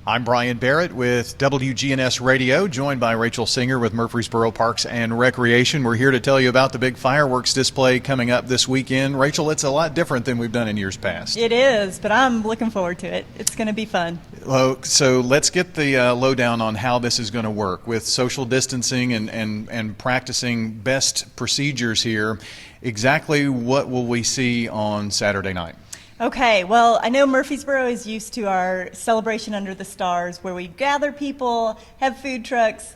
I'm Bryan Barrett with WGNS Radio, joined by Rachel Singer with Murfreesboro Parks and Recreation. We're here to tell you about the big fireworks display coming up this weekend. Rachel, it's a lot different than we've done in years past. It is, but I'm looking forward to it. It's going to be fun. Well, so let's get the lowdown on how this is going to work with social distancing and practicing best procedures here. Exactly what will we see on Saturday night? Okay, well, I know Murfreesboro is used to our celebration under the stars where we gather people, have food trucks,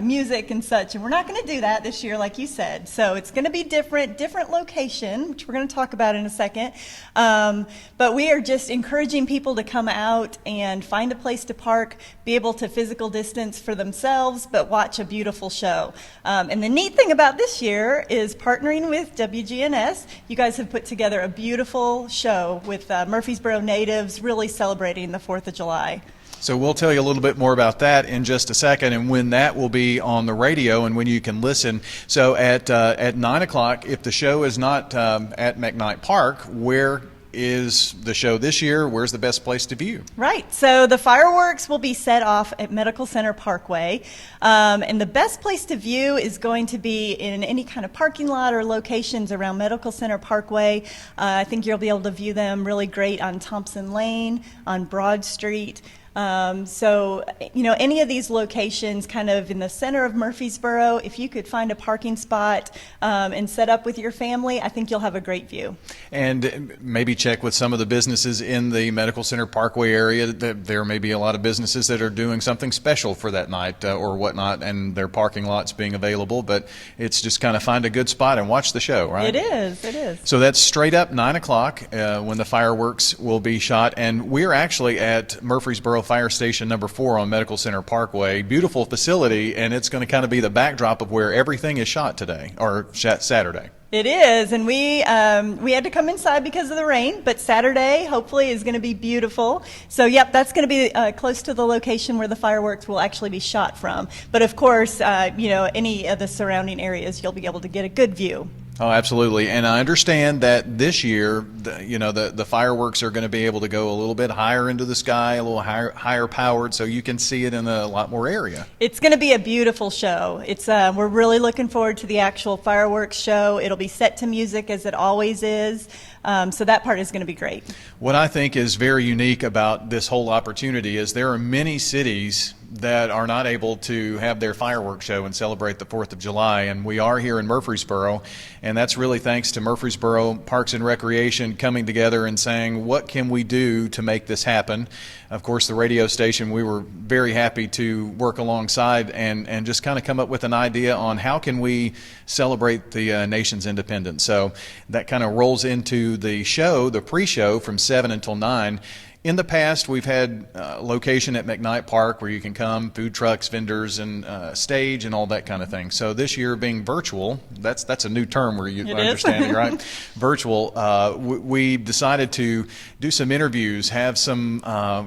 music and such, and we're not going to do that this year like you said. So it's going to be different location, which we're going to talk about in a second. But we are just encouraging people to come out and find a place to park, be able to physical distance for themselves, but watch a beautiful show. And the neat thing about this year is partnering with WGNS. You guys have put together a beautiful show with Murfreesboro natives really celebrating the 4th of July. So we'll tell you a little bit more about that in just a second and when that will be on the radio and when you can listen. So at 9 o'clock, if the show is not at McKnight Park, where is the show this year? Where's the best place to view? Right. So the fireworks will be set off at Medical Center Parkway. And the best place to view is going to be in any kind of parking lot or locations around Medical Center Parkway. I think you'll be able to view them really great on Thompson Lane, on Broad Street. So, you know, any of these locations kind of in the center of Murfreesboro, if you could find a parking spot and set up with your family, I think you'll have a great view. And maybe check with some of the businesses in the Medical Center Parkway area. There may be a lot of businesses that are doing something special for that night or whatnot, and their parking lots being available. But it's just kind of find a good spot and watch the show, right? It is. So that's straight up 9 o'clock when the fireworks will be shot. And we're actually at Murfreesboro Fire Station number 4 on Medical Center Parkway. Beautiful facility, and it's going to kind of be the backdrop of where everything is shot today, or Saturday. It is, and we had to come inside because of the rain, but Saturday hopefully is going to be beautiful. So, yep, that's going to be close to the location where the fireworks will actually be shot from. But of course, you know, any of the surrounding areas, you'll be able to get a good view. Oh, absolutely. And I understand that this year, the fireworks are going to be able to go a little bit higher into the sky, a little higher powered, so you can see it in a lot more area. It's going to be a beautiful show. We're really looking forward to the actual fireworks show. It'll be set to music as it always is. So that part is going to be great. What I think is very unique about this whole opportunity is there are many cities that are not able to have their fireworks show and celebrate the 4th of July, and we are here in Murfreesboro, and that's really thanks to Murfreesboro Parks and Recreation coming together and saying, what can we do to make this happen? Of course, the radio station, we were very happy to work alongside and just kind of come up with an idea on how can we celebrate the nation's independence. So that kind of rolls into the show, the pre-show from 7 until 9. In the past, we've had a location at McKnight Park where you can come, food trucks, vendors, and stage and all that kind of thing. So this year being virtual, that's a new term where you understanding, right? Virtual. We decided to do some interviews, have some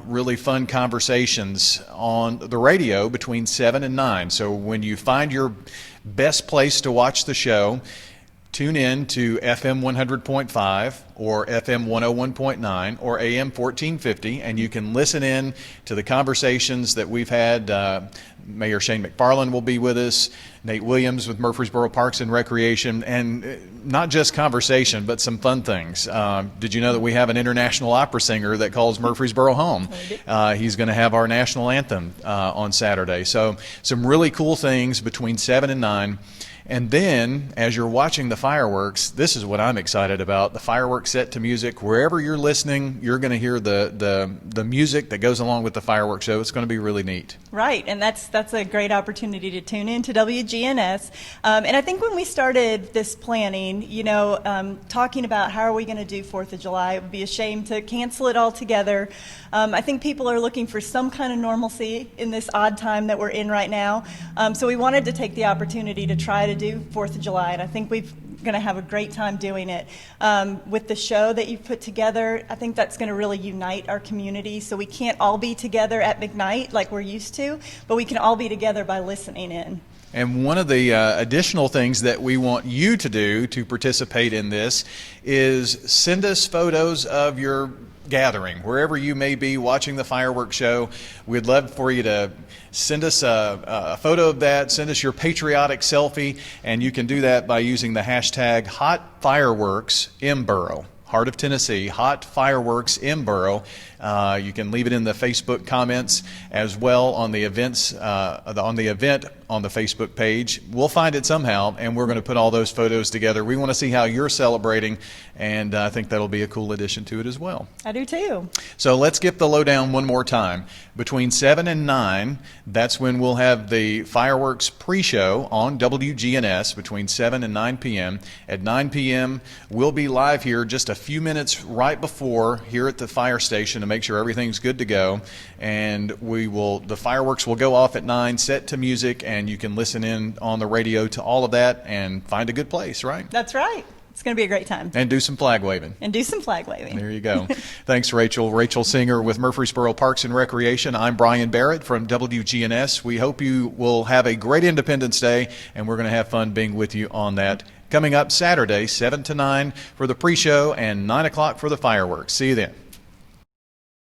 really fun conversations on the radio between 7 and 9. So when you find your best place to watch the show, tune in to FM 100.5 or FM 101.9 or AM 1450, and you can listen in to the conversations that we've had. Mayor Shane McFarland will be with us, Nate Williams with Murfreesboro Parks and Recreation, and not just conversation, but some fun things. Did you know that we have an international opera singer that calls Murfreesboro home? He's going to have our national anthem on Saturday. So some really cool things between 7 and 9. And then, as you're watching the fireworks, this is what I'm excited about. The fireworks set to music. Wherever you're listening, you're going to hear the music that goes along with the fireworks show. It's going to be really neat. Right, and that's a great opportunity to tune in to WGNS. And I think when we started this planning, you know, talking about how are we going to do 4th of July, it would be a shame to cancel it altogether. I think people are looking for some kind of normalcy in this odd time that we're in right now. So we wanted to take the opportunity to try to do 4th of July, and I think we're going to have a great time doing it. With the show that you've put together, I think that's going to really unite our community, so we can't all be together at McKnight like we're used to, but we can all be together by listening in. And one of the additional things that we want you to do to participate in this is send us photos of your gathering, wherever you may be watching the fireworks show. We'd love for you to send us a photo of that, send us your patriotic selfie, and you can do that by using the hashtag HotFireworksMBorough. Heart of Tennessee, Hot Fireworks MBorough. You can leave it in the Facebook comments as well on the events on the event on the Facebook page. We'll find it somehow, and we're going to put all those photos together. We want to see how you're celebrating, and I think that'll be a cool addition to it as well. I do too. So let's get the lowdown one more time. Between 7 and 9, that's when we'll have the fireworks pre-show on WGNS between 7 and 9 p.m. At 9 p.m., we'll be live here just a few minutes right before here at the fire station to make sure everything's good to go. And the fireworks will go off at 9, set to music, and you can listen in on the radio to all of that and find a good place, right? That's right. It's going to be a great time. And do some flag waving. There you go. Thanks, Rachel. Rachel Singer with Murfreesboro Parks and Recreation. I'm Bryan Barrett from WGNS. We hope you will have a great Independence Day, and we're going to have fun being with you on that. Coming up Saturday, 7 to 9 for the pre-show and 9 o'clock for the fireworks. See you then.